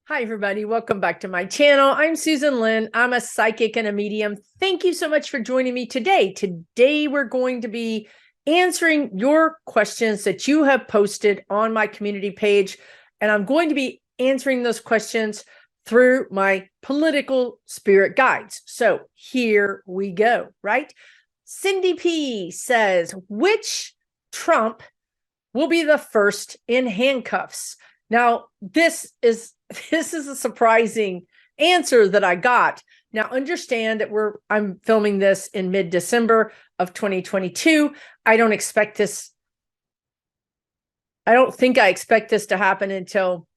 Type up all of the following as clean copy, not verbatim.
Hi, everybody. Welcome back to my channel. I'm Susan Lynn. I'm a psychic and a medium. Thank you so much for joining me today. Today, we're going to be answering your questions that you have posted on my community page. And I'm going to be answering those questions through my political spirit guides. So here we go, right? Cindy P says, which Trump will be the first in handcuffs? Now, this is a surprising answer that I got. Now, understand that I'm filming this in mid-December of 2022. I don't think I expect this to happen until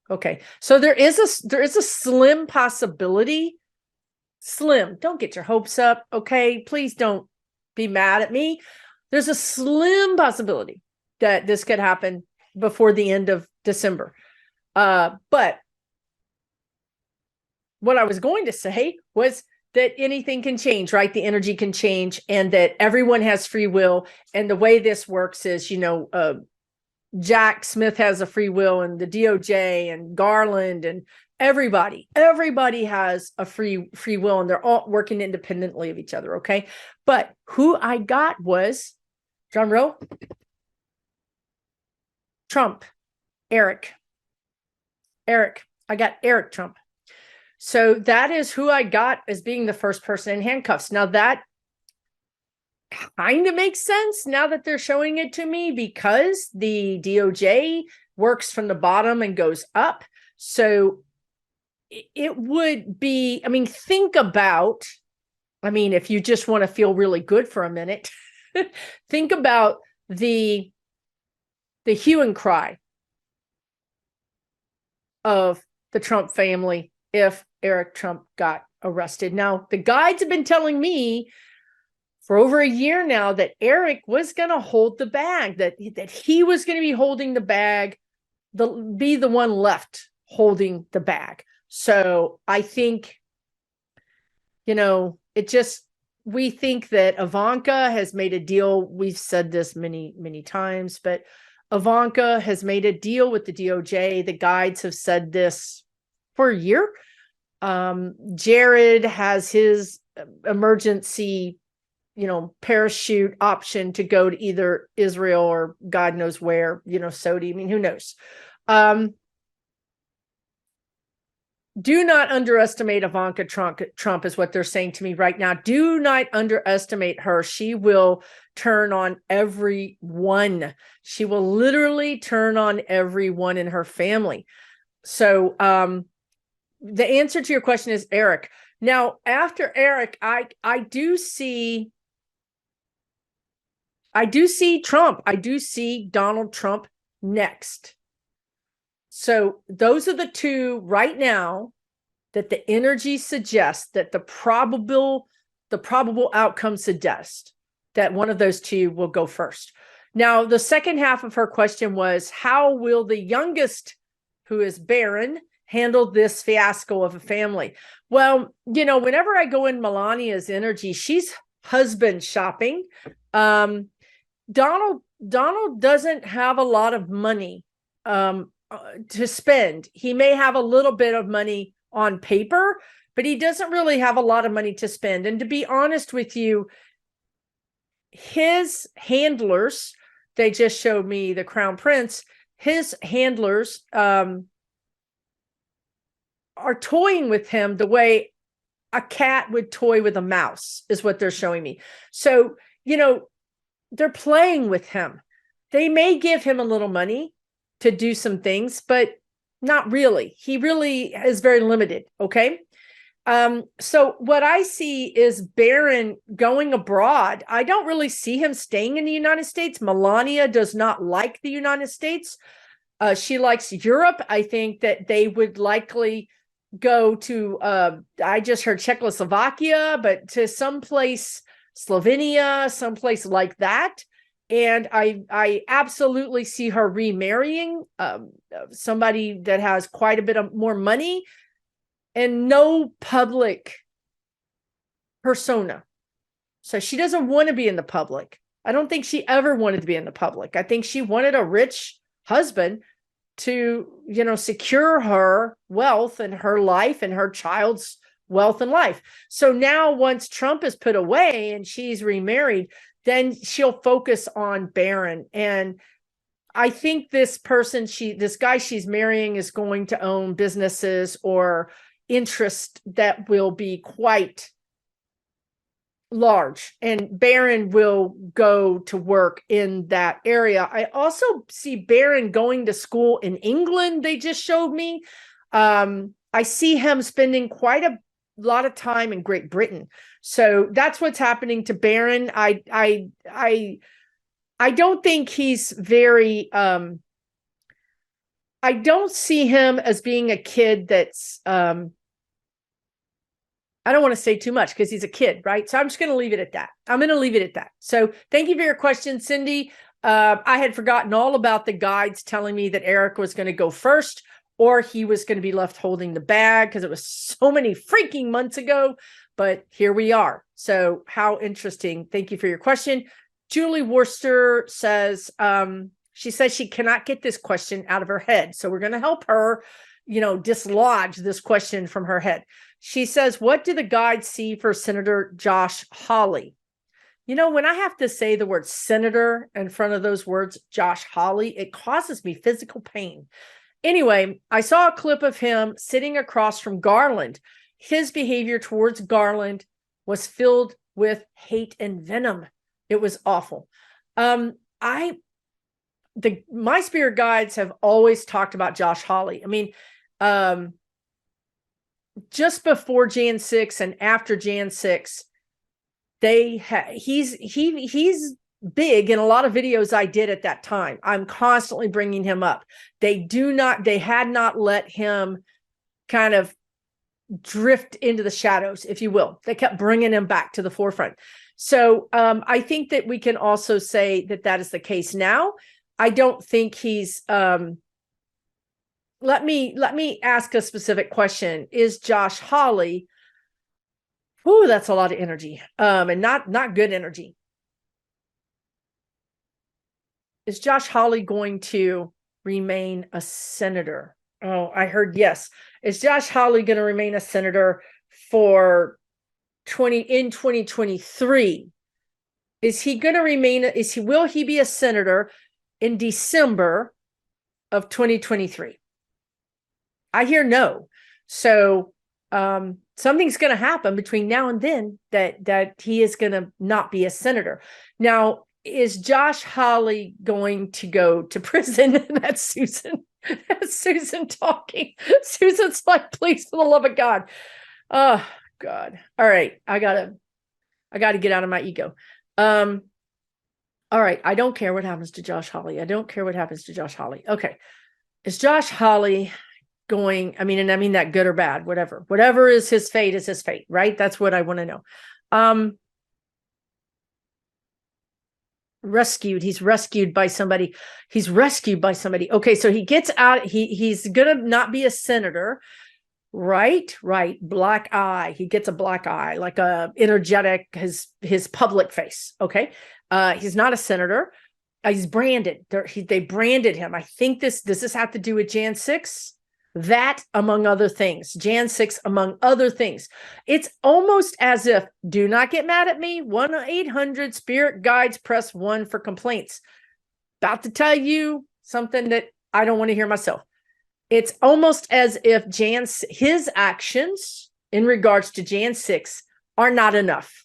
okay. So there is a slim possibility. Slim, don't get your hopes up, okay? Please don't be mad at me. There's a slim possibility that this could happen before the end of December. But what I was going to say was that anything can change, right? The energy can change, and that everyone has free will. And the way this works is, Jack Smith has a free will, and the DOJ and Garland and everybody has a free will, and they're all working independently of each other. Okay. But who I got was drum roll. Trump, Eric. I got Eric Trump. So that is who I got as being the first person in handcuffs. Now that kind of makes sense now that they're showing it to me, because the DOJ works from the bottom and goes up. So it would be, think about, if you just want to feel really good for a minute, think about the hue and cry of the Trump family if Eric Trump got arrested. Now, the guides have been telling me for over a year now that Eric was going to hold the bag, that he was going to be holding the bag, be the one left holding the bag. So I think, we think that Ivanka has made a deal. We've said this many, many times, but Ivanka has made a deal with the DOJ. The guides have said this for a year. Jared has his emergency, parachute option to go to either Israel or God knows where, Saudi. Who knows? Do not underestimate Ivanka Trump is what they're saying to me right now. Do not underestimate her. She will turn on everyone. She will literally turn on everyone in her family. So the answer to your question is Eric. Now, after Eric, I do see Trump. I do see Donald Trump next. So those are the two right now that the energy suggests, that the probable outcome suggests that one of those two will go first. Now, the second half of her question was, how will the youngest, who is barren, handle this fiasco of a family? Well, whenever I go in Melania's energy, she's husband shopping. Donald doesn't have a lot of money to spend. He may have a little bit of money on paper, but he doesn't really have a lot of money to spend. And to be honest with you, his handlers, they just showed me the Crown Prince, his handlers are toying with him the way a cat would toy with a mouse, is what they're showing me. So, they're playing with him. They may give him a little money to do some things, but not really. He really is very limited. Okay. So what I see is Barron going abroad. I don't really see him staying in the United States. Melania does not like the United States. She likes Europe. I think that they would likely go to, I just heard Czechoslovakia, but to someplace, Slovenia, someplace like that. And I absolutely see her remarrying somebody that has quite a bit of more money and no public persona. So she doesn't want to be in the public. I don't think she ever wanted to be in the public. I think she wanted a rich husband to, secure her wealth and her life and her child's wealth and life. So now once Trump is put away and she's remarried, then she'll focus on Barron. And I think this guy she's marrying is going to own businesses or interest that will be quite large, and Barron will go to work in that area. I also see Barron going to school in England. They just showed me. I see him spending quite a lot of time in Great Britain. So that's what's happening to Barron. I don't think he's very, I don't see him as being a kid that's, I don't want to say too much because he's a kid, right? So I'm just going to leave it at that. So thank you for your question, Cindy. I had forgotten all about the guides telling me that Eric was going to go first, or he was going to be left holding the bag because it was so many freaking months ago. But here we are. So how interesting. Thank you for your question. Julie Worcester says, she says she cannot get this question out of her head. So we're going to help her, dislodge this question from her head. She says, what do the guides see for Senator Josh Hawley? When I have to say the word senator in front of those words, Josh Hawley, it causes me physical pain. Anyway, I saw a clip of him sitting across from Garland. His behavior towards Garland was filled with hate and venom. It was awful. My spirit guides have always talked about Josh Hawley. I mean, just before Jan 6 and after Jan 6, he's big in a lot of videos I did at that time. I'm constantly bringing him up. They had not let him kind of drift into the shadows, if you will. They kept bringing him back to the forefront. So I think that we can also say that is the case now. I don't think he's, let me ask a specific question. Is Josh Hawley, that's a lot of energy, and not good energy. Is Josh Hawley going to remain a senator? Oh, I heard yes. Is Josh Hawley going to remain a senator for 2023? Is he going to remain? Will he be a senator in December of 2023? I hear no. So something's going to happen between now and then that he is going to not be a senator. Now, is Josh Hawley going to go to prison? That's Susan. That's Susan talking. Susan's like, please, for the love of God. Oh, God. All right. I gotta get out of my ego. All right. I don't care what happens to Josh Hawley. Okay. Is Josh Hawley going, I mean that good or bad, whatever is his fate, right? That's what I want to know. He's rescued by somebody. Okay. So he gets out. He's going to not be a senator. Right. Black eye. He gets a black eye, like a energetic, his public face. Okay. He's not a senator. He's branded. They branded him. I think does this have to do with Jan 6? That, among other things, Jan 6, among other things. It's almost as if, do not get mad at me, 1-800 Spirit Guides, press 1 for complaints. About to tell you something that I don't want to hear myself. It's almost as if his actions in regards to Jan 6 are not enough.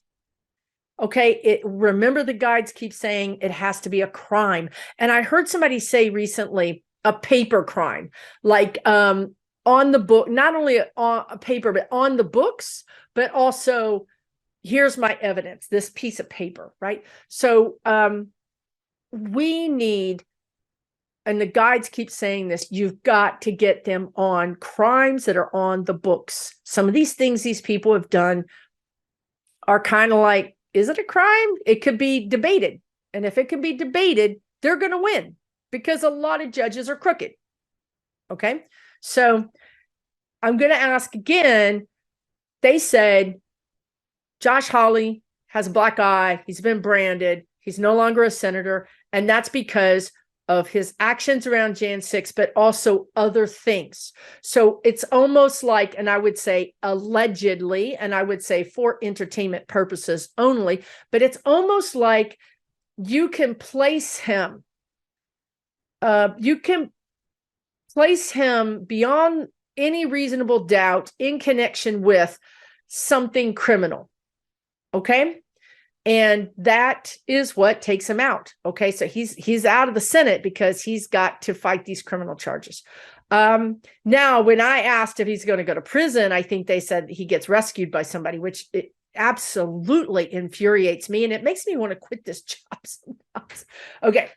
Okay, remember the guides keep saying it has to be a crime. And I heard somebody say recently, a paper crime, like on the book, not only on a paper, but on the books, but also here's my evidence, this piece of paper, right? So we need, and the guides keep saying this, you've got to get them on crimes that are on the books. Some of these things these people have done are kind of like, is it a crime? It could be debated. And if it can be debated, they're going to win, because a lot of judges are crooked. Okay. So I'm going to ask again. They said Josh Hawley has a black eye. He's been branded. He's no longer a senator. And that's because of his actions around Jan 6, but also other things. So it's almost like, and I would say allegedly, and I would say for entertainment purposes only, but it's almost like you can place him, beyond any reasonable doubt in connection with something criminal. Okay. And that is what takes him out. Okay. So he's out of the Senate because he's got to fight these criminal charges. Now, when I asked if he's going to go to prison, I think they said he gets rescued by somebody, which it absolutely infuriates me. And it makes me want to quit this job sometimes. Okay.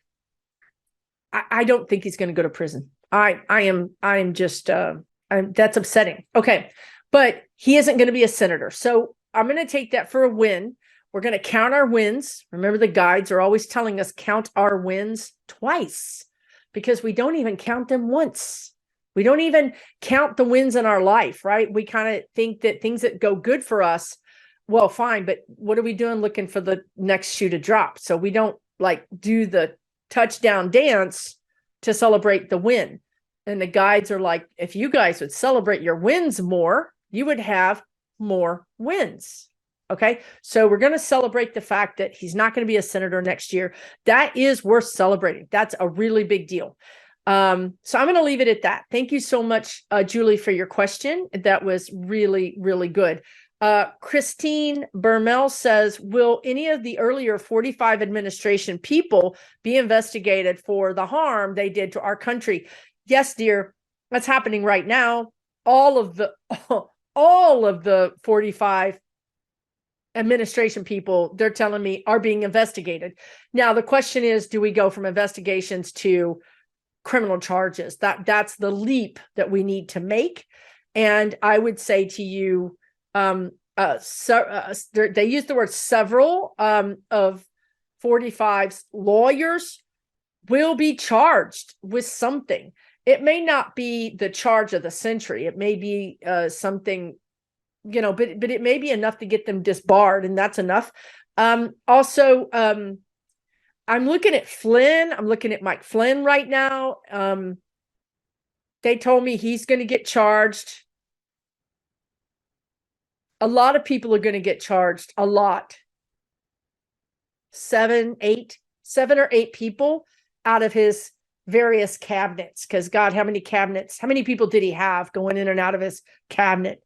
I don't think he's going to go to prison. I'm just, that's upsetting. Okay. But he isn't going to be a senator. So I'm going to take that for a win. We're going to count our wins. Remember, the guides are always telling us count our wins twice because we don't even count them once. We don't even count the wins in our life, right? We kind of think that things that go good for us, well, fine, but what are we doing looking for the next shoe to drop? So we don't like do the touchdown dance to celebrate the win. And the guides are like, if you guys would celebrate your wins more, you would have more wins. Okay. So we're going to celebrate the fact that he's not going to be a senator next year. That is worth celebrating. That's a really big deal. So I'm going to leave it at that. Thank you so much, Julie, for your question. That was really, really good. Christine Bermel says, will any of the earlier 45 administration people be investigated for the harm they did to our country? Yes, dear, that's happening right now. All of the 45 administration people, they're telling me, are being investigated. Now, the question is, do we go from investigations to criminal charges? That's the leap that we need to make. And I would say to you, they use the word several of 45's lawyers will be charged with something. It may not be the charge of the century. It may be something, but it may be enough to get them disbarred, and that's enough. Also, I'm looking at Flynn. I'm looking at Mike Flynn right now. They told me he's going to get charged. A lot of people are going to get charged. A lot. 7 or 8 people out of his various cabinets. Because God, how many people did he have going in and out of his cabinet?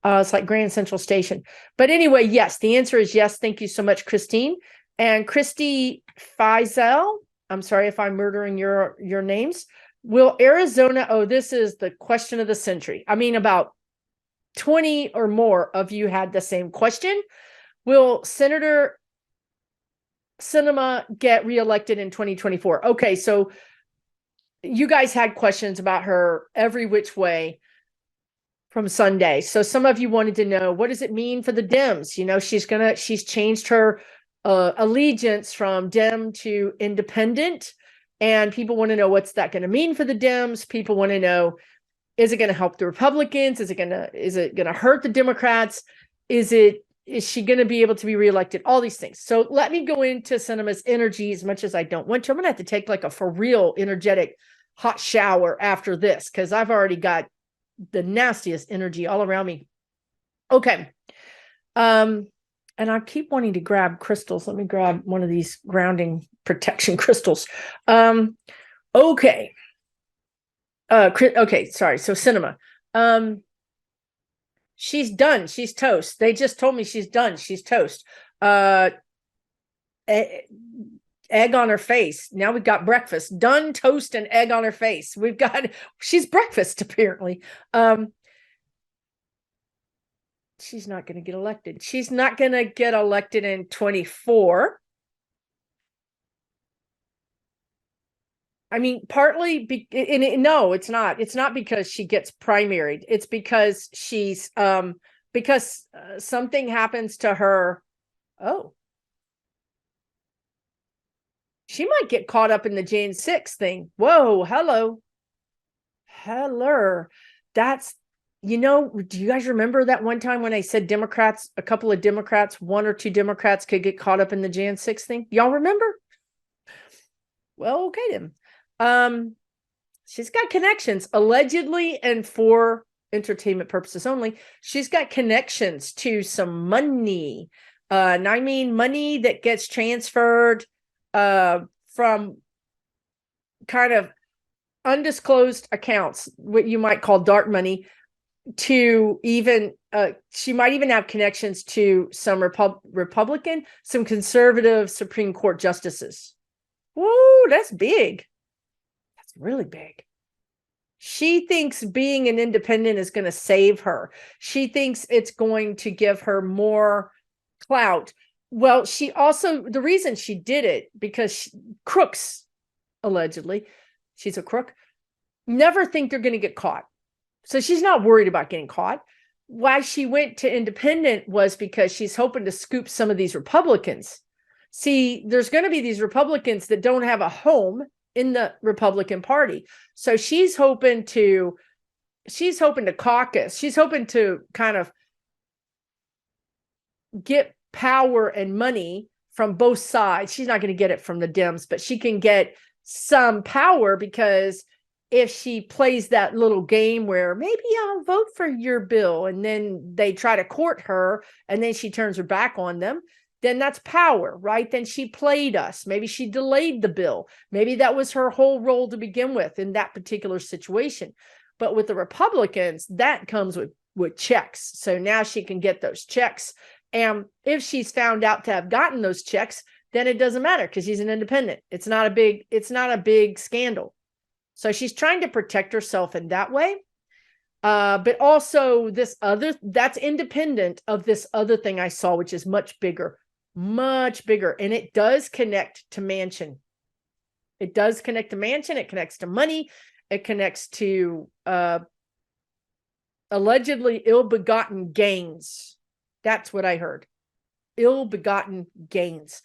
It's like Grand Central Station. But anyway, yes, the answer is yes. Thank you so much, Christine. And Christy Feisel, I'm sorry if I'm murdering your names. Will Arizona, this is the question of the century. I mean, about 20 or more of you had the same question. Will Senator Sinema get reelected in 2024? Okay, so you guys had questions about her every which way from Sunday. So some of you wanted to know, what does it mean for the Dems? She's changed her allegiance from Dem to independent. And people want to know, what's that going to mean for the Dems? People want to know, is it going to help the Republicans? Is it going to hurt the Democrats? Is she going to be able to be reelected? All these things. So let me go into Sinema's energy as much as I don't want to. I'm going to have to take like a for real energetic hot shower after this, because I've already got the nastiest energy all around me. Okay. And I keep wanting to grab crystals. Let me grab one of these grounding protection crystals. Okay. Okay, sorry. So Sinema, she's done. She's toast. They just told me she's done. She's toast. Egg on her face. Now we've got breakfast. Done, toast, and egg on her face. She's breakfast, apparently. She's not going to get elected. She's not going to get elected in 24. I mean, partly, no, it's not. It's not because she gets primaried. It's because because something happens to her. Oh, she might get caught up in the Jan 6 thing. Whoa, hello. That's, do you guys remember that one time when I said Democrats, a couple of Democrats, 1 or 2 Democrats could get caught up in the Jan 6 thing? Y'all remember? Well, okay then. She's got connections, allegedly, and for entertainment purposes only. She's got connections to some money. And I mean money that gets transferred from kind of undisclosed accounts, what you might call dark money, to even she might even have connections to some Republican, some conservative Supreme Court justices. Whoa, that's big. That's really big. She thinks being an independent is going to save her. She thinks it's going to give her more clout. Well, she also, the reason she did it, because crooks, allegedly, she's a crook, never think they're going to get caught. So she's not worried about getting caught. Why she went to independent was because she's hoping to scoop some of these Republicans. See, there's going to be these Republicans that don't have a home in the Republican Party. So she's hoping to caucus. She's hoping to kind of get power and money from both sides. She's not going to get it from the Dems, but she can get some power, because if she plays that little game where maybe I'll vote for your bill, and then they try to court her and then she turns her back on them, then that's power, right? Then she played us. Maybe she delayed the bill. Maybe that was her whole role to begin with in that particular situation. But with the Republicans, that comes with checks. So now she can get those checks. And if she's found out to have gotten those checks, then it doesn't matter, because she's an independent. It's not a big scandal. So she's trying to protect herself in that way. But also that's independent of this other thing I saw, which is much bigger. And it does connect to Manchin. It connects to money. It connects to allegedly ill-begotten gains. That's what I heard. Ill-begotten gains.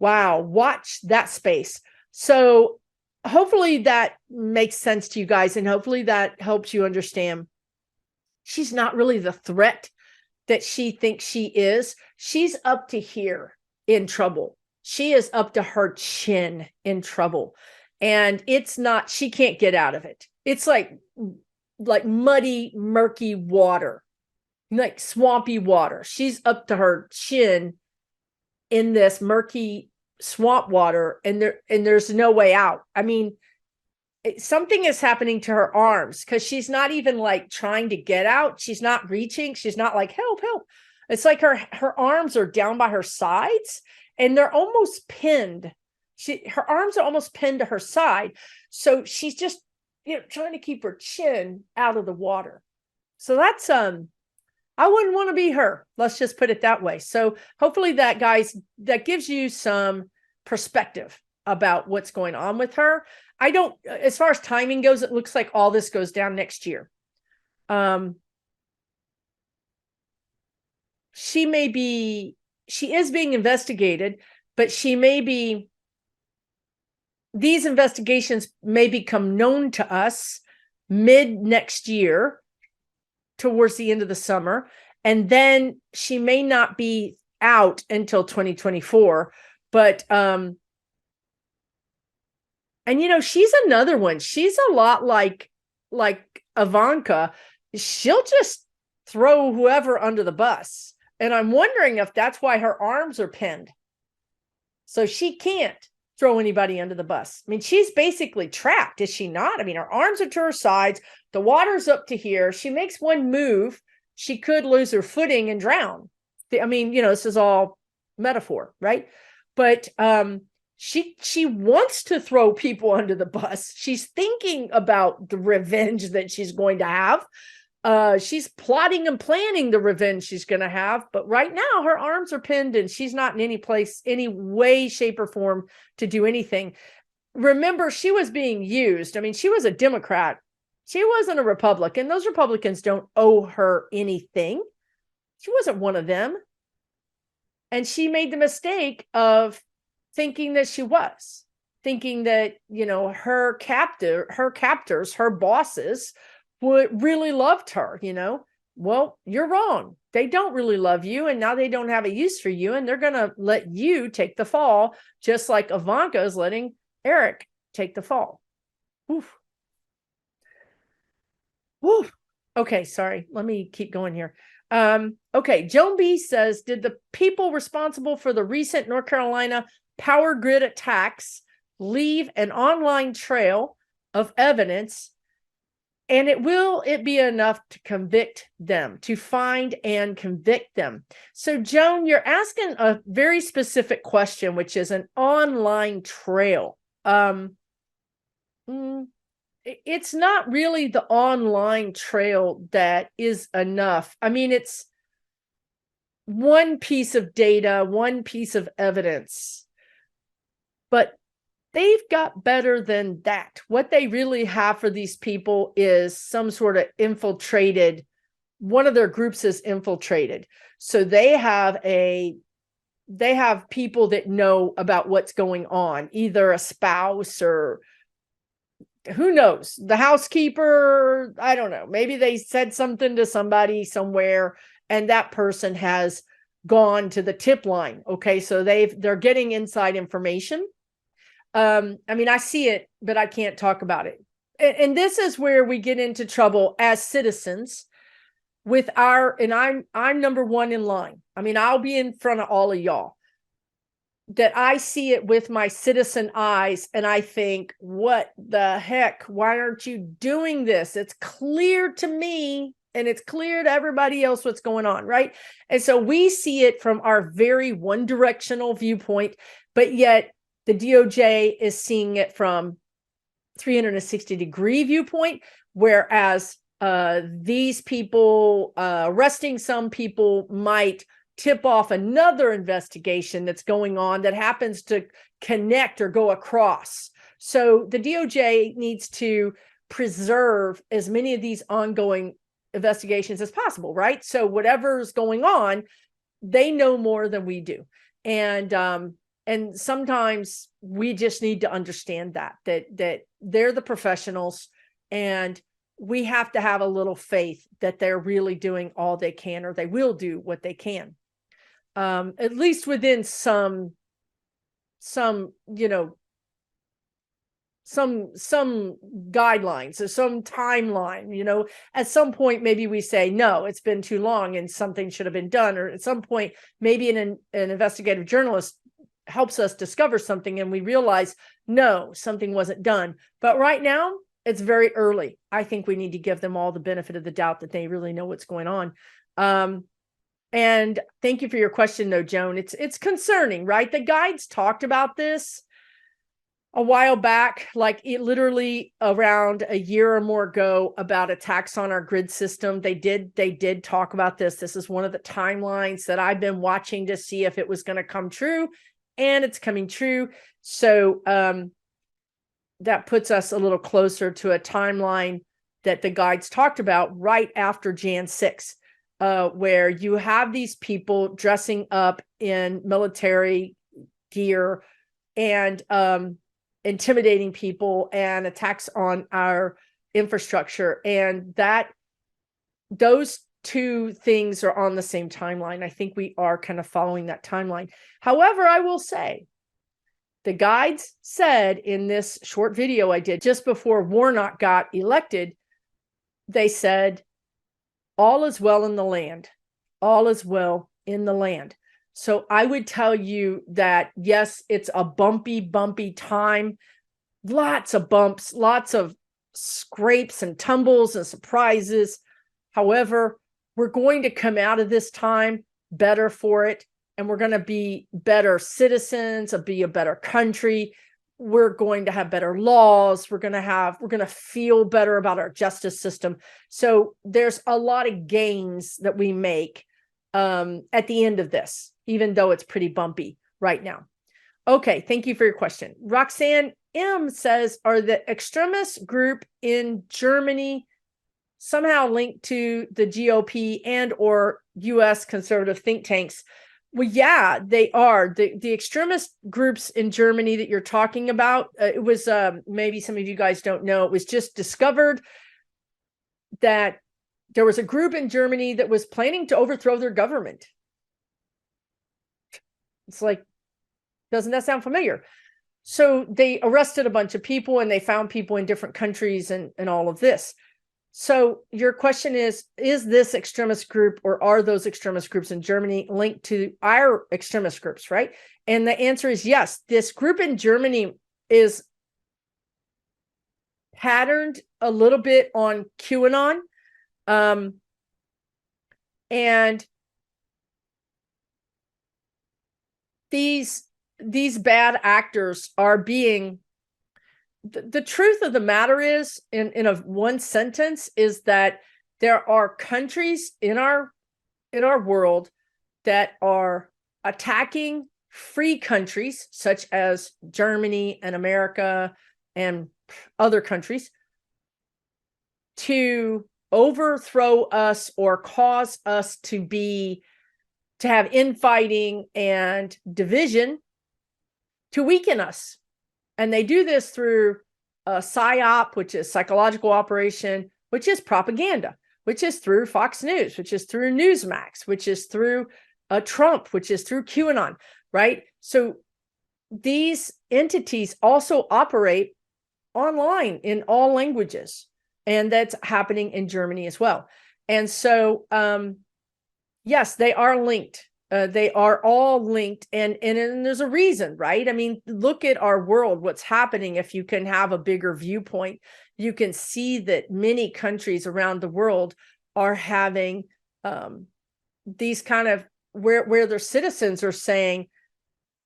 Wow. Watch that space. So hopefully that makes sense to you guys, and hopefully that helps you understand she's not really the threat that she thinks she is. She's up to here in trouble. She is up to her chin in trouble. And it's not, she can't get out of it. It's like muddy, murky water, like swampy water. She's up to her chin in this murky swamp water, and there's no way out. I mean, something is happening to her arms, because she's not even like trying to get out. She's not reaching. She's not like, help. It's like her arms are down by her sides, and they're almost pinned. Her arms are almost pinned to her side. So she's just, trying to keep her chin out of the water. So that's, I wouldn't want to be her. Let's just put it that way. So hopefully that, guys, that gives you some perspective about what's going on with her. As far as timing goes, it looks like all this goes down next year. She is being investigated, but these investigations may become known to us mid next year, towards the end of the summer. And then she may not be out until 2024, but, and she's another one. She's a lot like Ivanka. She'll just throw whoever under the bus. And I'm wondering if that's why her arms are pinned. So she can't throw anybody under the bus. I mean, she's basically trapped, is she not? I mean, her arms are to her sides. The water's up to here. She makes one move, she could lose her footing and drown. I mean, this is all metaphor, right? But she wants to throw people under the bus. She's thinking about the revenge that she's going to have. She's plotting and planning the revenge she's going to have. But right now, her arms are pinned, and she's not in any way, shape, or form to do anything. Remember, she was being used. I mean, she was a Democrat. She wasn't a Republican. Those Republicans don't owe her anything. She wasn't one of them. And she made the mistake of thinking that she was. Thinking that, her captors, her bosses really loved her, Well, you're wrong. They don't really love you, and now they don't have a use for you, and they're going to let you take the fall, just like Ivanka is letting Eric take the fall. Oof. Oof. Okay, sorry. Let me keep going here. Okay, Joan B says, did the people responsible for the recent North Carolina power grid attacks leave an online trail of evidence, and will it be enough to convict them, to find and convict them? So, Joan, you're asking a very specific question, which is an online trail. It's not really the online trail that is enough. I mean, it's one piece of data, one piece of evidence, but they've got better than that. What they really have for these people is some sort of infiltrated, one of their groups is infiltrated. So they have people that know about what's going on, either a spouse or who knows, the housekeeper, I don't know. Maybe they said something to somebody somewhere and that person has gone to the tip line. Okay. So they're getting inside information. I mean, I see it, but I can't talk about it. And this is where we get into trouble as citizens with and I'm number one in line. I mean, I'll be in front of all of y'all, that I see it with my citizen eyes and I think, what the heck? Why aren't you doing this? It's clear to me and it's clear to everybody else what's going on, right? And so we see it from our very one directional viewpoint, but yet the DOJ is seeing it from 360-degree viewpoint, whereas these people arresting some people might tip off another investigation that's going on that happens to connect or go across. So the DOJ needs to preserve as many of these ongoing investigations as possible, right? So whatever's going on, they know more than we do. And sometimes we just need to understand that they're the professionals, and we have to have a little faith that they're really doing all they can, or they will do what they can. At least within some guidelines or some timeline. At some point, maybe we say, no, it's been too long and something should have been done. Or at some point, maybe an investigative journalist helps us discover something and we realize, no, something wasn't done. But right now, it's very early. I think we need to give them all the benefit of the doubt that they really know what's going on. And thank you for your question, though, Joan. It's concerning, right? The guides talked about this a while back, like literally around a year or more ago, about attacks on our grid system. They did talk about this. This is one of the timelines that I've been watching to see if it was going to come true, and it's coming true. So that puts us a little closer to a timeline that the guides talked about right after Jan 6. Where you have these people dressing up in military gear and intimidating people, and attacks on our infrastructure. And those two things are on the same timeline. I think we are kind of following that timeline. However, I will say, the guides said in this short video I did just before Warnock got elected, they said, all is well in the land. All is well in the land. So I would tell you that, yes, it's a bumpy time. Lots of bumps, lots of scrapes and tumbles and surprises. However, we're going to come out of this time better for it. And we're going to be better citizens, be a better country. We're going to have better laws. We're going to feel better about our justice system. So there's a lot of gains that we make at the end of this, even though it's pretty bumpy right now. Okay, thank you for your question. Roxanne M says, are the extremist group in Germany somehow linked to the GOP and or U.S. conservative think tanks? Well, yeah, they are. The extremist groups in Germany that you're talking about, it was, maybe some of you guys don't know, it was just discovered that there was a group in Germany that was planning to overthrow their government. It's like, doesn't that sound familiar? So they arrested a bunch of people and they found people in different countries and all of this. So your question is this extremist group, or are those extremist groups in Germany linked to our extremist groups, right? And the answer is yes. This group in Germany is patterned a little bit on QAnon. And these bad actors are being, the truth of the matter is, in a one sentence, is that there are countries in our world that are attacking free countries such as Germany and America and other countries to overthrow us or cause us to have infighting and division, to weaken us. And they do this through a PSYOP, which is psychological operation, which is propaganda, which is through Fox News, which is through Newsmax, which is through Trump, which is through QAnon, right? So these entities also operate online in all languages, and that's happening in Germany as well. And so, yes, they are linked. They are all linked, and there's a reason, right? I mean, look at our world, what's happening. If you can have a bigger viewpoint, you can see that many countries around the world are having these kind of where their citizens are saying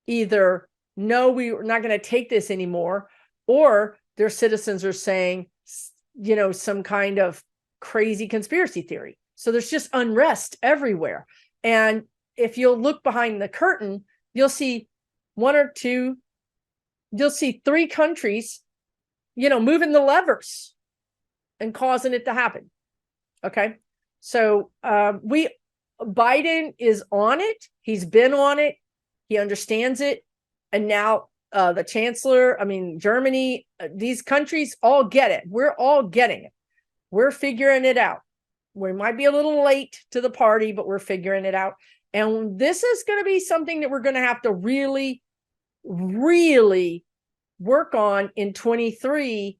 either, no, we're not going to take this anymore, or their citizens are saying, some kind of crazy conspiracy theory. So there's just unrest everywhere. And if you'll look behind the curtain, you'll see three countries, moving the levers and causing it to happen. Okay. So Biden is on it. He's been on it. He understands it. And now the chancellor, Germany, these countries all get it. We're all getting it. We're figuring it out. We might be a little late to the party, but we're figuring it out. And this is going to be something that we're going to have to really, really work on in 23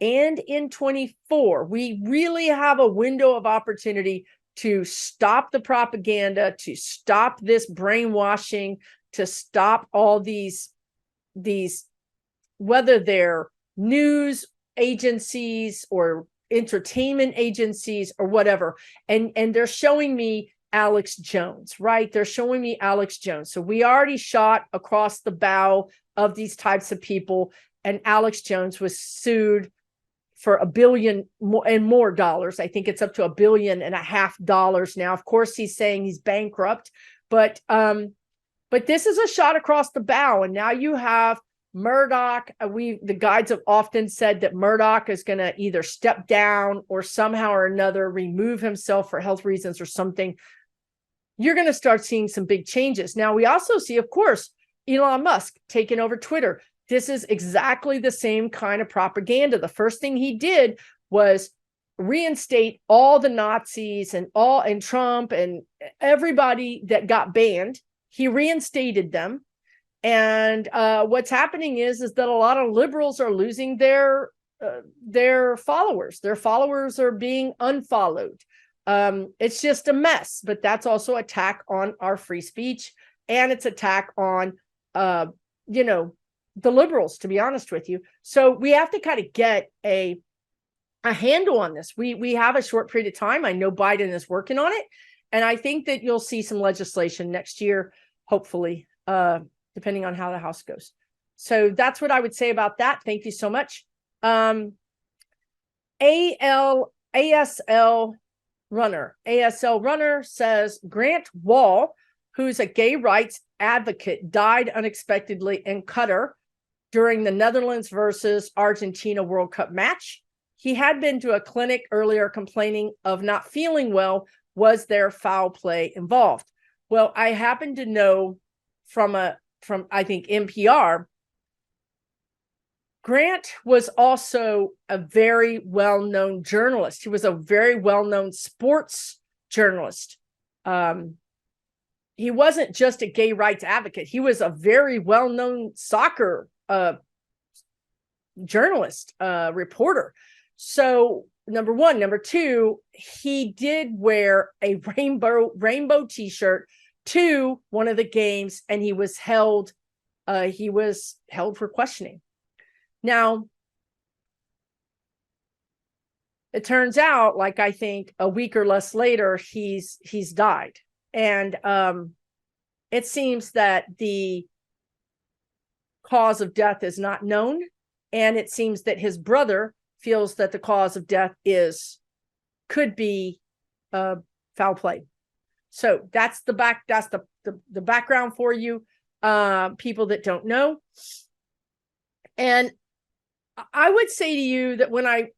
and in 24. We really have a window of opportunity to stop the propaganda, to stop this brainwashing, to stop all these, whether they're news agencies or entertainment agencies or whatever. And they're showing me Alex Jones, right? They're showing me Alex Jones. So we already shot across the bow of these types of people, and Alex Jones was sued for $1 billion and more dollars. I think it's up to $1.5 billion now. Of course, he's saying he's bankrupt, but this is a shot across the bow. And now you have Murdoch. The guides have often said that Murdoch is going to either step down or somehow or another remove himself for health reasons or something. You're going to start seeing some big changes. Now, we also see, of course, Elon Musk taking over Twitter. This is exactly the same kind of propaganda. The first thing he did was reinstate all the Nazis and Trump and everybody that got banned. He reinstated them. And what's happening is that a lot of liberals are losing their followers. Their followers are being unfollowed. It's just a mess, but that's also attack on our free speech, and it's attack on, the liberals, to be honest with you. So we have to kind of get a handle on this. We have a short period of time. I know Biden is working on it, and I think that you'll see some legislation next year, hopefully, depending on how the House goes. So that's what I would say about that. Thank you so much. ASL Runner says Grant Wall, who's a gay rights advocate, died unexpectedly in Qatar during the Netherlands versus Argentina World Cup match. He had been to a clinic earlier complaining of not feeling well. Was there foul play involved? Well, I happen to know from I think NPR, Grant was also a very well-known journalist. He was a very well-known sports journalist. He wasn't just a gay rights advocate. He was a very well-known soccer journalist, reporter. So number one. Number two, he did wear a rainbow t-shirt to one of the games, and he was held for questioning. Now, it turns out, like, I think a week or less later, he's died. And it seems that the cause of death is not known. And it seems that his brother feels that the cause of death could be foul play. So that's the background for you, people that don't know. And I would say to you that when I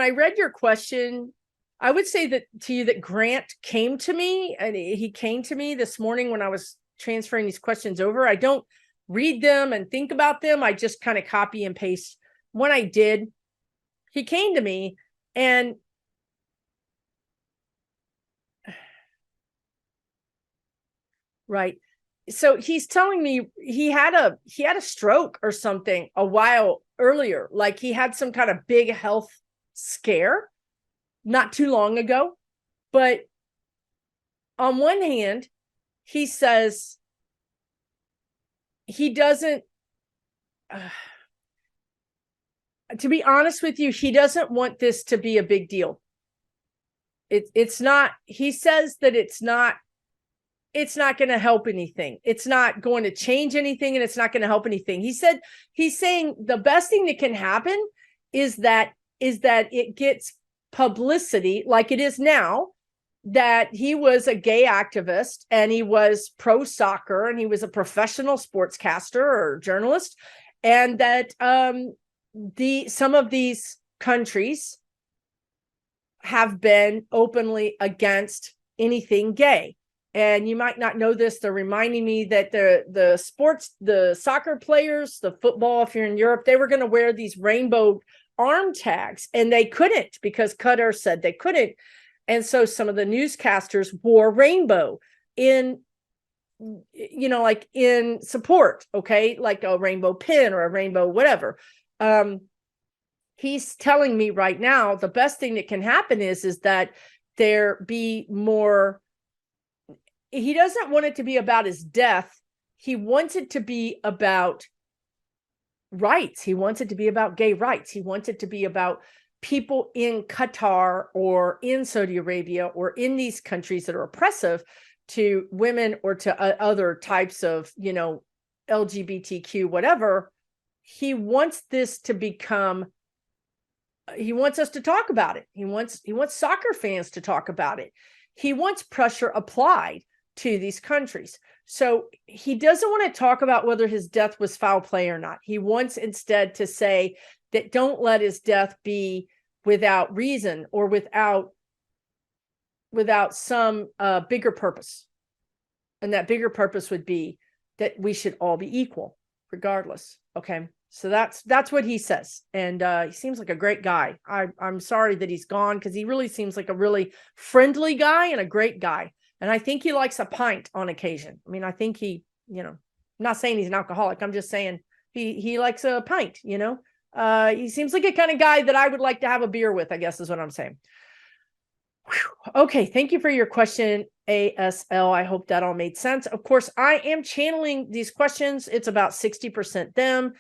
read your question, I would say that to you that Grant came to me, and he came to me this morning when I was transferring these questions over. I don't read them and think about them. I just kind of copy and paste. When I did, he came to me, and right. So he's telling me he had a stroke or something a while earlier. Like, he had some kind of big health scare not too long ago. But on one hand, he says he doesn't, to be honest with you, he doesn't want this to be a big deal. It's not, he says that it's not going to help anything. It's not going to change anything, and it's not going to help anything. He's saying the best thing that can happen is that it gets publicity, like it is now, that he was a gay activist, and he was pro soccer, and he was a professional sportscaster or journalist, and that some of these countries have been openly against anything gay. And you might not know this. They're reminding me that the soccer players, the football, if you're in Europe, they were going to wear these rainbow arm tags, and they couldn't because Qatar said they couldn't. And so some of the newscasters wore rainbow in support, okay, like a rainbow pin or a rainbow whatever. He's telling me right now the best thing that can happen is that there be more. He doesn't want it to be about his death. He wants it to be about rights. He wants it to be about gay rights. He wants it to be about people in Qatar or in Saudi Arabia or in these countries that are oppressive to women or to other types of, LGBTQ, whatever. He wants this to become, he wants us to talk about it. He wants soccer fans to talk about it. He wants pressure applied to these countries. So he doesn't want to talk about whether his death was foul play or not. He wants instead to say that don't let his death be without reason or without some bigger purpose. And that bigger purpose would be that we should all be equal regardless. Okay. So that's what he says. And he seems like a great guy. I'm sorry that he's gone, because he really seems like a really friendly guy and a great guy. And I think he likes a pint on occasion. I mean, I think he, I'm not saying he's an alcoholic. I'm just saying he likes a pint, he seems like a kind of guy that I would like to have a beer with, I guess is what I'm saying. Whew. Okay. Thank you for your question, ASL. I hope that all made sense. Of course, I am channeling these questions. It's about 60% them,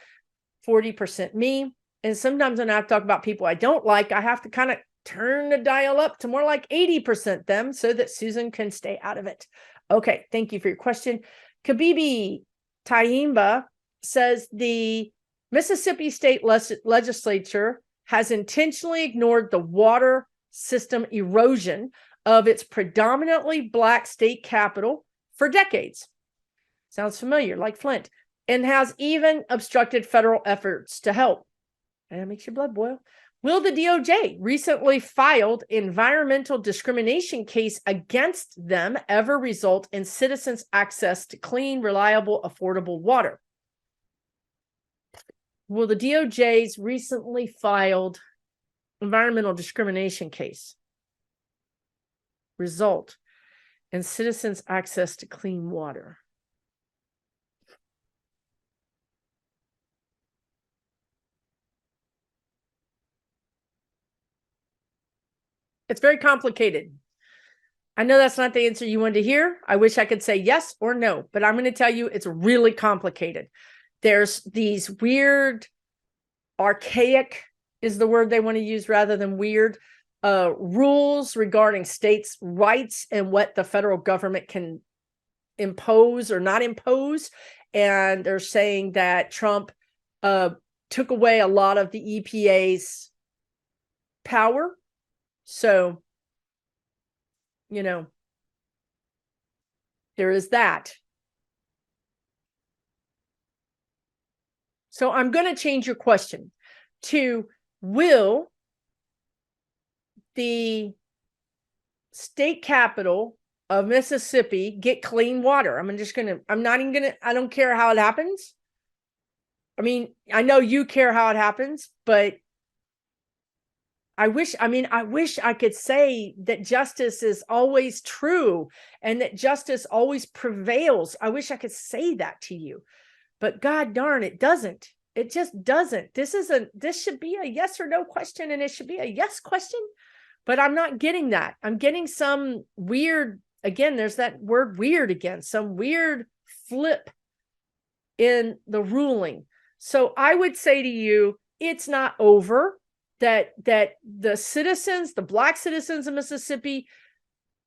40% me. And sometimes when I talk about people I don't like, I have to kind of turn the dial up to more like 80% them so that Susan can stay out of it. Okay. Thank you for your question. Kabibi Taimba says the Mississippi State Legislature has intentionally ignored the water system erosion of its predominantly Black state capital for decades. Sounds familiar, like Flint, and has even obstructed federal efforts to help. And it makes your blood boil. Will the DOJ recently filed environmental discrimination case against them ever result in citizens' access to clean, reliable, affordable water? Will the DOJ's recently filed environmental discrimination case result in citizens' access to clean water? It's very complicated. I know that's not the answer you wanted to hear. I wish I could say yes or no, but I'm going to tell you it's really complicated. There's these weird, archaic is the word they want to use rather than weird, rules regarding states' rights and what the federal government can impose or not impose. And they're saying that Trump took away a lot of the EPA's power. So, you know, there is that. So I'm going to change your question to, will the state capital of Mississippi get clean water? I'm not even going to, I don't care how it happens. I mean, I know you care how it happens, but I wish I could say that justice is always true and that justice always prevails. I wish I could say that to you, but God darn, it doesn't. It just doesn't. This should be a yes or no question, and it should be a yes question, but I'm not getting that. I'm getting some weird, again, there's that word weird again, some weird flip in the ruling. So I would say to you, it's not over. That the citizens, the Black citizens of Mississippi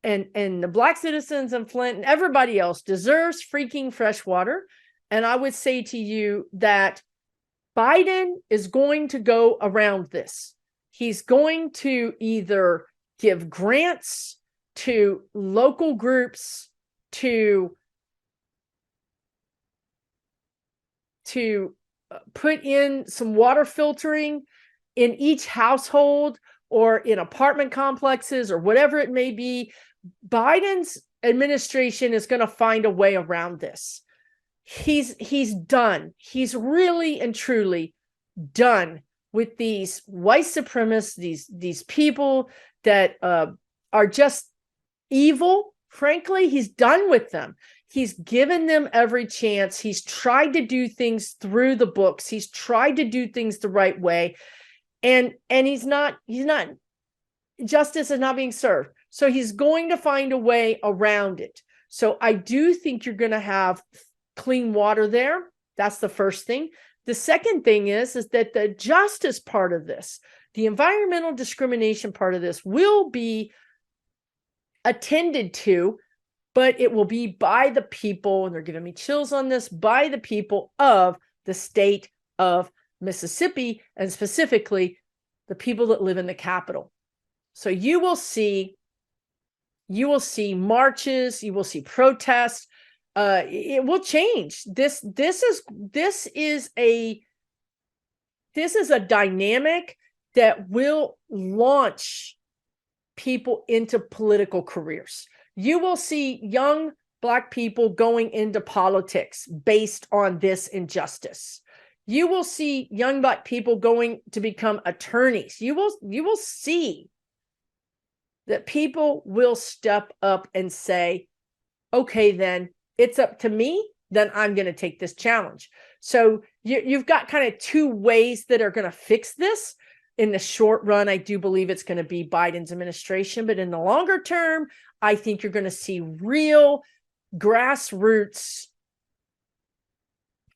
and the Black citizens in Flint and everybody else deserves freaking fresh water. And I would say to you that Biden is going to go around this. He's going to either give grants to local groups to put in some water filtering in each household or in apartment complexes or whatever it may be. Biden's administration is going to find a way around this. He's done. He's really and truly done with these white supremacists, these people that are just evil. Frankly, he's done with them. He's given them every chance. He's tried to do things through the books. He's tried to do things the right way. And he's not, justice is not being served. So he's going to find a way around it. So I do think you're going to have clean water there. That's the first thing. The second thing is that the justice part of this, the environmental discrimination part of this, will be attended to, but it will be by the people, and they're giving me chills on this, by the people of the state of Mississippi, and specifically the people that live in the capital. So you will see marches, you will see protests. It will change. This is a dynamic that will launch people into political careers. You will see young Black people going into politics based on this injustice. You will see young Black people going to become attorneys. You will see that people will step up and say, okay, then it's up to me, then I'm going to take this challenge. So you've got kind of two ways that are going to fix this. In the short run, I do believe it's going to be Biden's administration, but in the longer term, I think you're going to see real grassroots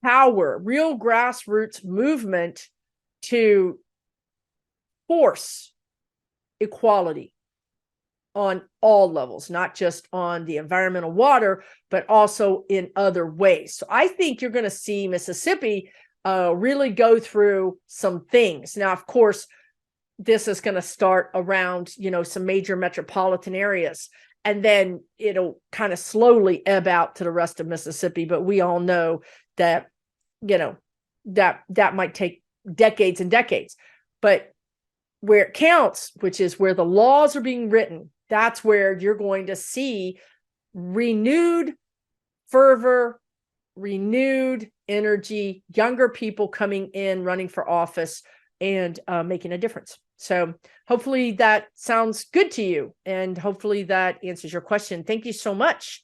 power, real grassroots movement to force equality on all levels, not just on the environmental water, but also in other ways. So I think you're going to see Mississippi really go through some things. Now, of course, this is going to start around, some major metropolitan areas, and then it'll kind of slowly ebb out to the rest of Mississippi. But we all know that, that might take decades and decades. But where it counts, which is where the laws are being written, that's where you're going to see renewed fervor, renewed energy, younger people coming in, running for office, and making a difference. So hopefully that sounds good to you, and hopefully that answers your question. Thank you so much.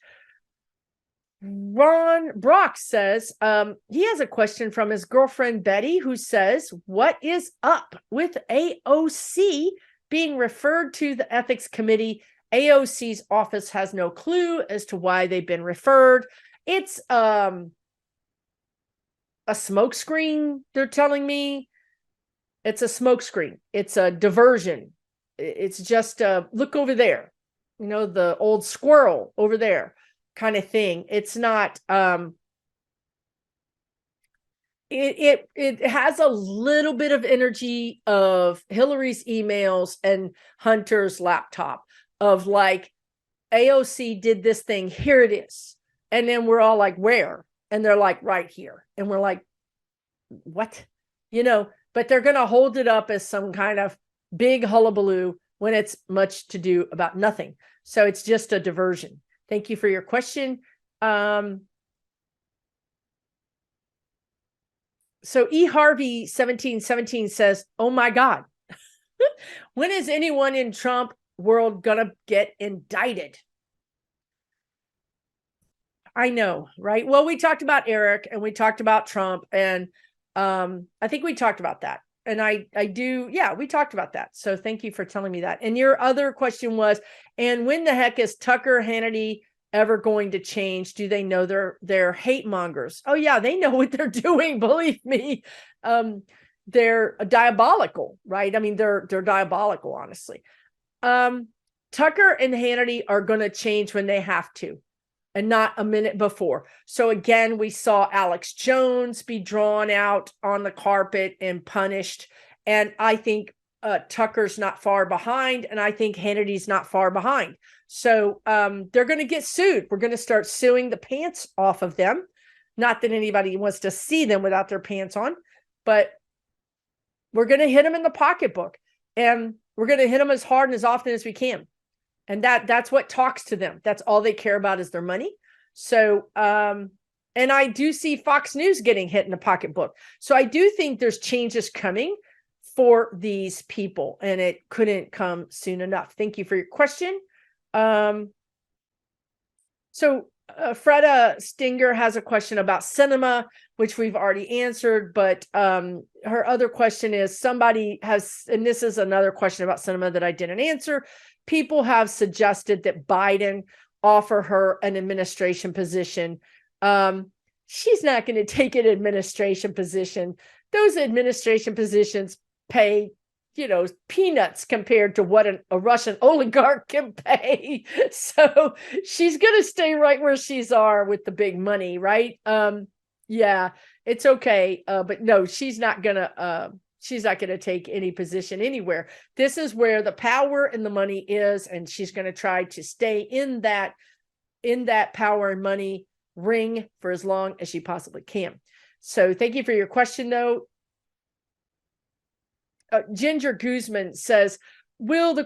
Ron Brock says he has a question from his girlfriend Betty, who says, what is up with AOC being referred to the ethics committee. AOC's office has no clue as to why they've been referred. It's a smokescreen, they're telling me. It's a smokescreen. It's a diversion. It's just a look over there, the old squirrel over there kind of thing. It's not, it has a little bit of energy of Hillary's emails and Hunter's laptop of like, AOC did this thing, here it is. And then we're all like, where? And they're like, right here. And we're like, what? But they're going to hold it up as some kind of big hullabaloo when it's much to do about nothing. So it's just a diversion. Thank you for your question. So E. Harvey 1717 says, oh my God, when is anyone in Trump world going to get indicted? I know, right? Well, we talked about Eric and we talked about Trump, and I think we talked about that. And I do. Yeah, we talked about that. So thank you for telling me that. And your other question was, and when the heck is Tucker Hannity ever going to change? Do they know they're hate mongers? Oh yeah, they know what they're doing. Believe me. They're diabolical, right? I mean, they're diabolical, honestly. Tucker and Hannity are going to change when they have to, and not a minute before. So again, we saw Alex Jones be drawn out on the carpet and punished. And I think Tucker's not far behind, and I think Hannity's not far behind. So they're going to get sued. We're going to start suing the pants off of them. Not that anybody wants to see them without their pants on, but we're going to hit them in the pocketbook, and we're going to hit them as hard and as often as we can. And that's what talks to them. That's all they care about is their money. So, and I do see Fox News getting hit in the pocketbook. So I do think there's changes coming for these people, and it couldn't come soon enough. Thank you for your question. So Freda Stinger has a question about Sinema, which we've already answered, but her other question is, somebody has, and this is another question about Sinema that I didn't answer. People have suggested that Biden offer her an administration position. She's not going to take an administration position. Those administration positions pay, peanuts compared to what a Russian oligarch can pay. So she's going to stay right where she's are with the big money, right? Yeah, it's okay. But no, she's not going to take any position anywhere. This is where the power and the money is, and she's going to try to stay in that power and money ring for as long as she possibly can. So thank you for your question, though. Ginger Guzman says, will the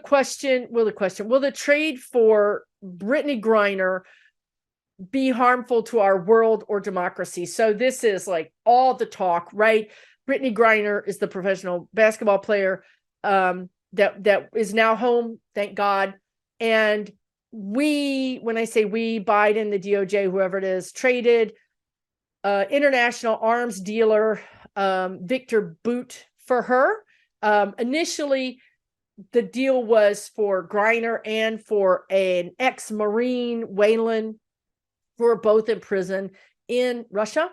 trade for Brittney Griner be harmful to our world or democracy? So this is like all the talk, right? Brittney Griner is the professional basketball player that is now home, thank God. And when I say we, Biden, the DOJ, whoever it is, traded international arms dealer Viktor Bout for her. Initially, the deal was for Griner and for an ex-Marine, Whalen, who are both in prison in Russia.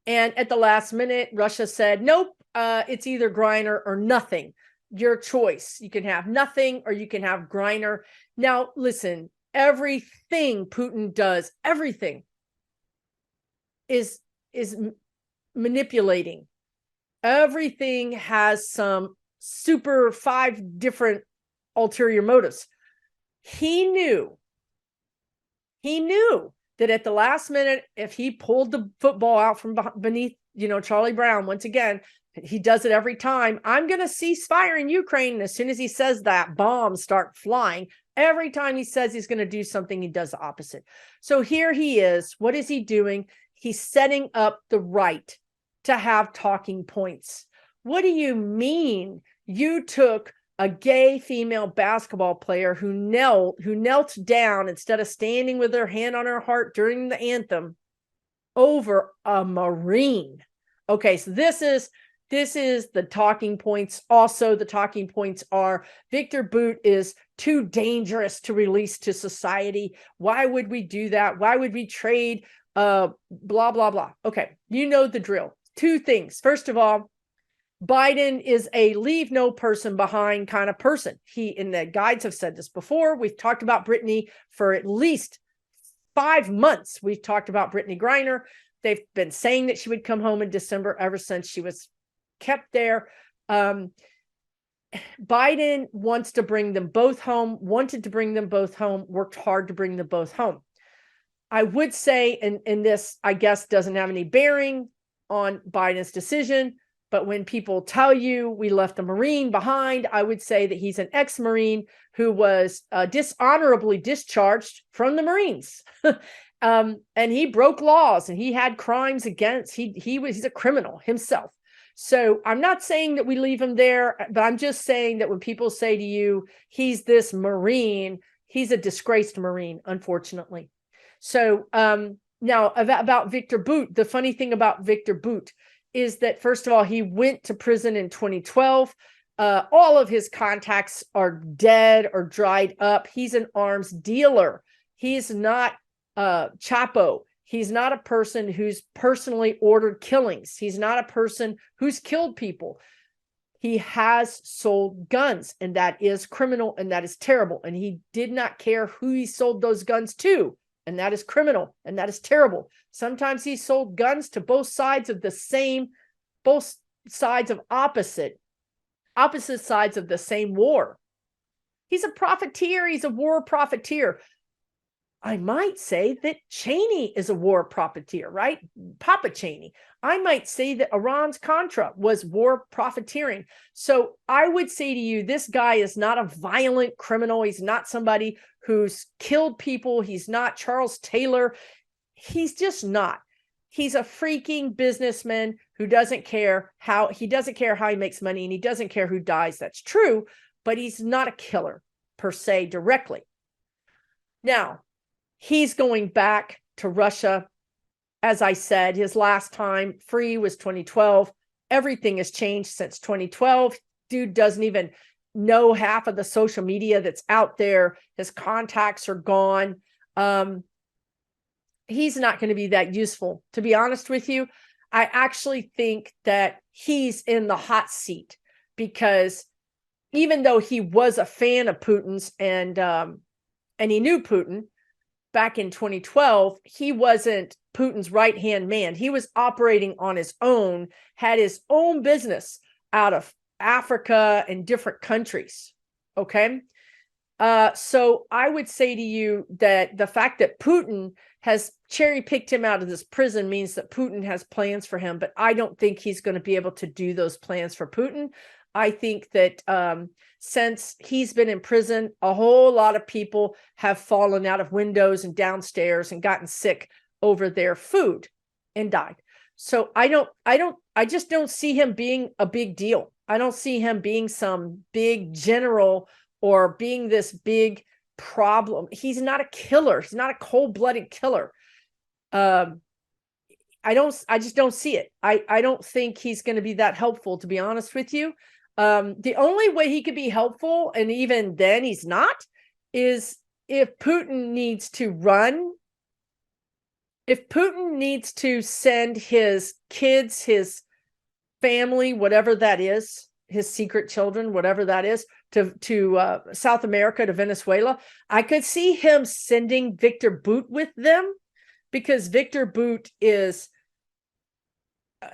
And at the last minute, Russia said, nope, it's either Griner or nothing. Your choice. You can have nothing or you can have Griner. Now, listen, everything Putin does, everything is manipulating. Everything has some super 5 different ulterior motives. He knew that at the last minute, if he pulled the football out from beneath, Charlie Brown, once again, he does it every time. I'm going to cease fire in Ukraine. And as soon as he says that, bombs start flying. Every time he says he's going to do something, he does the opposite. So here he is. What is he doing? He's setting up the right to have talking points. What do you mean you took a gay female basketball player who knelt down instead of standing with her hand on her heart during the anthem over a Marine? Okay, so this is This is the talking points. Also, the talking points are Viktor Bout is too dangerous to release to society. Why would we do that? Why would we trade? Blah, blah, blah. Okay, you know the drill. Two things. First of all, Biden is a leave no person behind kind of person. And the guides have said this before. We've talked about Brittney for at least 5 months. We've talked about Brittney Griner. They've been saying that she would come home in December ever since she was kept there. Biden wants to bring them both home, wanted to bring them both home, worked hard to bring them both home. I would say, and this, I guess, doesn't have any bearing on Biden's decision, but when people tell you we left a Marine behind, I would say that he's an ex-Marine who was dishonorably discharged from the Marines. And he broke laws and he had crimes against, he's a criminal himself. So I'm not saying that we leave him there, but I'm just saying that when people say to you, he's this Marine, he's a disgraced Marine, unfortunately. So now about Viktor Bout, the funny thing about Viktor Bout is that, first of all, he went to prison in 2012. All of his contacts are dead or dried up. He's an arms dealer. He's not Chapo. He's not a person who's personally ordered killings. He's not a person who's killed people. He has sold guns, and that is criminal, and that is terrible. And he did not care who he sold those guns to, and that is criminal, and that is terrible. Sometimes he sold guns to both sides of opposite sides of the same war. He's a profiteer. He's a war profiteer. I might say that Cheney is a war profiteer, right? Papa Cheney. I might say that Iran's Contra was war profiteering. So I would say to you, this guy is not a violent criminal. He's not somebody who's killed people. He's not Charles Taylor. He's just not. He's a freaking businessman who doesn't care how he makes money, and he doesn't care who dies. That's true, but he's not a killer per se directly. Now, he's going back to Russia. As I said, his last time free was 2012. Everything has changed since 2012. Dude doesn't even know half of the social media that's out there. His contacts are gone. He's not going to be that useful. To be honest with you, I actually think that he's in the hot seat because even though he was a fan of Putin's and he knew Putin, back in 2012, he wasn't Putin's right-hand man. He was operating on his own, had his own business out of Africa and different countries. Okay. So I would say to you that the fact that Putin has cherry-picked him out of this prison means that Putin has plans for him, but I don't think he's going to be able to do those plans for Putin. I think that since he's been in prison, a whole lot of people have fallen out of windows and downstairs and gotten sick over their food and died. So I just don't see him being a big deal. I don't see him being some big general or being this big problem. He's not a killer. He's not a cold-blooded killer. I just don't see it. I don't think he's going to be that helpful, to be honest with you. The only way he could be helpful, and even then he's not, is if Putin needs to run, if Putin needs to send his kids, his family, whatever that is, his secret children, whatever that is, to South America, to Venezuela, I could see him sending Viktor Bout with them, because Viktor Bout is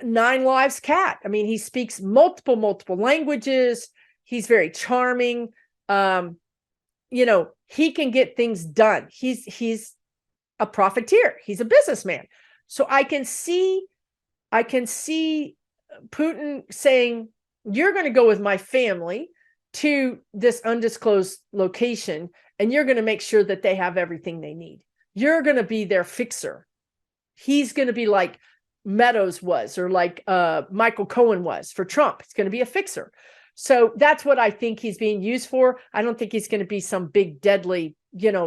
9 Lives cat. I mean, he speaks multiple languages. He's very charming. He can get things done. He's a profiteer. He's a businessman. So I can see Putin saying, you're going to go with my family to this undisclosed location, and you're going to make sure that they have everything they need. You're going to be their fixer. He's going to be like Meadows was, or like Michael Cohen was for Trump. It's going to be a fixer. So that's what I think he's being used for. I don't think he's going to be some big deadly,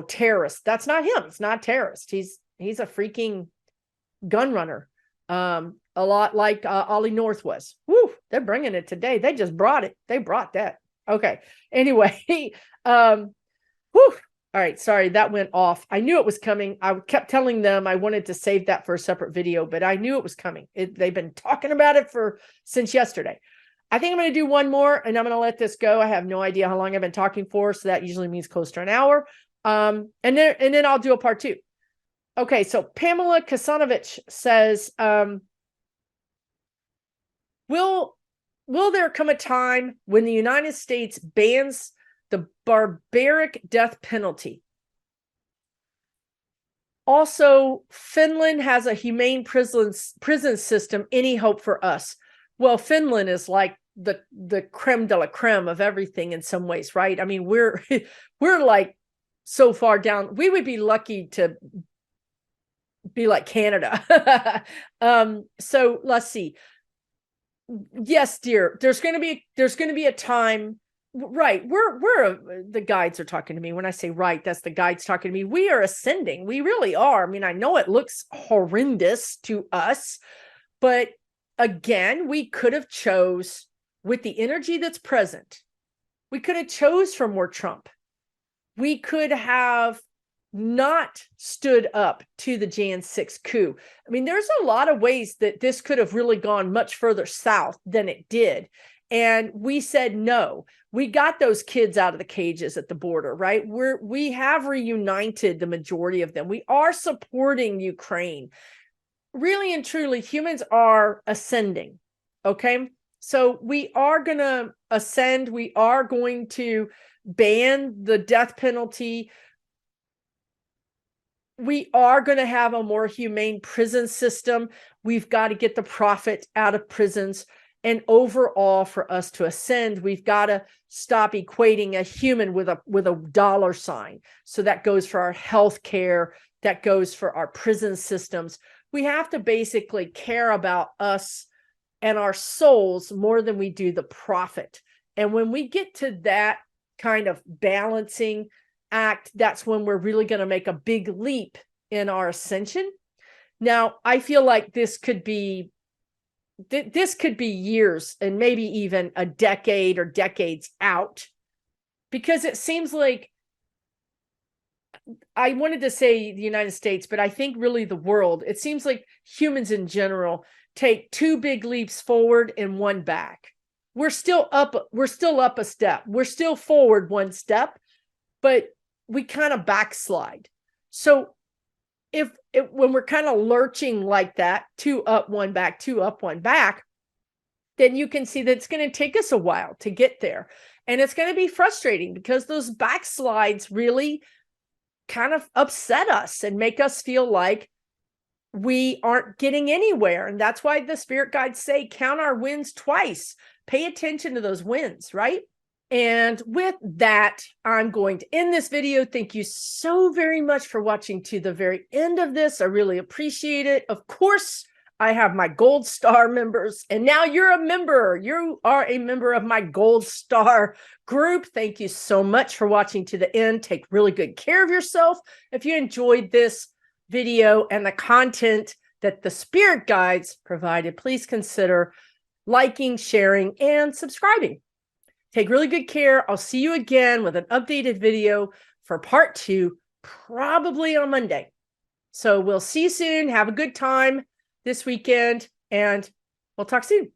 terrorist. That's not him. It's not a terrorist. He's a freaking gun runner. A lot like Ollie North was. Woo, they're bringing it today. They just brought it. They brought that. Okay. Anyway, whew. All right. Sorry, that went off. I knew it was coming. I kept telling them I wanted to save that for a separate video, but I knew it was coming. They've been talking about it since yesterday. I think I'm going to do one more and I'm going to let this go. I have no idea how long I've been talking for. So that usually means close to an hour. And then I'll do a part 2. Okay. So Pamela Kasanovich says, will there come a time when the United States bans the barbaric death penalty? Also, Finland has a humane prison system. Any hope for us? Well, Finland is like the creme de la creme of everything in some ways, right? I mean, we're like so far down. We would be lucky to be like Canada. So let's see. Yes, dear. There's going to be a time. Right. The guides are talking to me. When I say right, that's the guides talking to me. We are ascending. We really are. I mean, I know it looks horrendous to us, but again, we could have chose with the energy that's present. We could have chose for more Trump. We could have not stood up to the Jan 6 coup. I mean, there's a lot of ways that this could have really gone much further south than it did. And we said no. We got those kids out of the cages at the border, right? We have reunited the majority of them. We are supporting Ukraine. Really and truly, humans are ascending. Okay. So we are going to ascend. We are going to ban the death penalty. We are going to have a more humane prison system. We've got to get the profit out of prisons. And overall, for us to ascend, we've got to stop equating a human with a dollar sign. So that goes for our health care, that goes for our prison systems. We have to basically care about us and our souls more than we do the profit. And when we get to that kind of balancing act, that's when we're really going to make a big leap in our ascension. Now, I feel like this could be years and maybe even a decade or decades out, because it seems like, I wanted to say the United States, but I think really the world, it seems like humans in general take 2 big leaps forward and 1 back. We're still up a step. We're still forward 1 step, but we kind of backslide. So when we're kind of lurching like that, 2 up, 1 back, 2 up, 1 back, then you can see that it's going to take us a while to get there. And it's going to be frustrating because those backslides really kind of upset us and make us feel like we aren't getting anywhere. And that's why the spirit guides say, count our wins twice. Pay attention to those wins, right? And with that, I'm going to end this video. Thank you so very much for watching to the very end of this. I really appreciate it. Of course, I have my Gold Star members, and now you're a member. You are a member of my Gold Star group. Thank you so much for watching to the end. Take really good care of yourself. If you enjoyed this video and the content that the spirit guides provided, please consider liking, sharing, and subscribing. Take really good care. I'll see you again with an updated video for part 2, probably on Monday. So we'll see you soon. Have a good time this weekend, and we'll talk soon.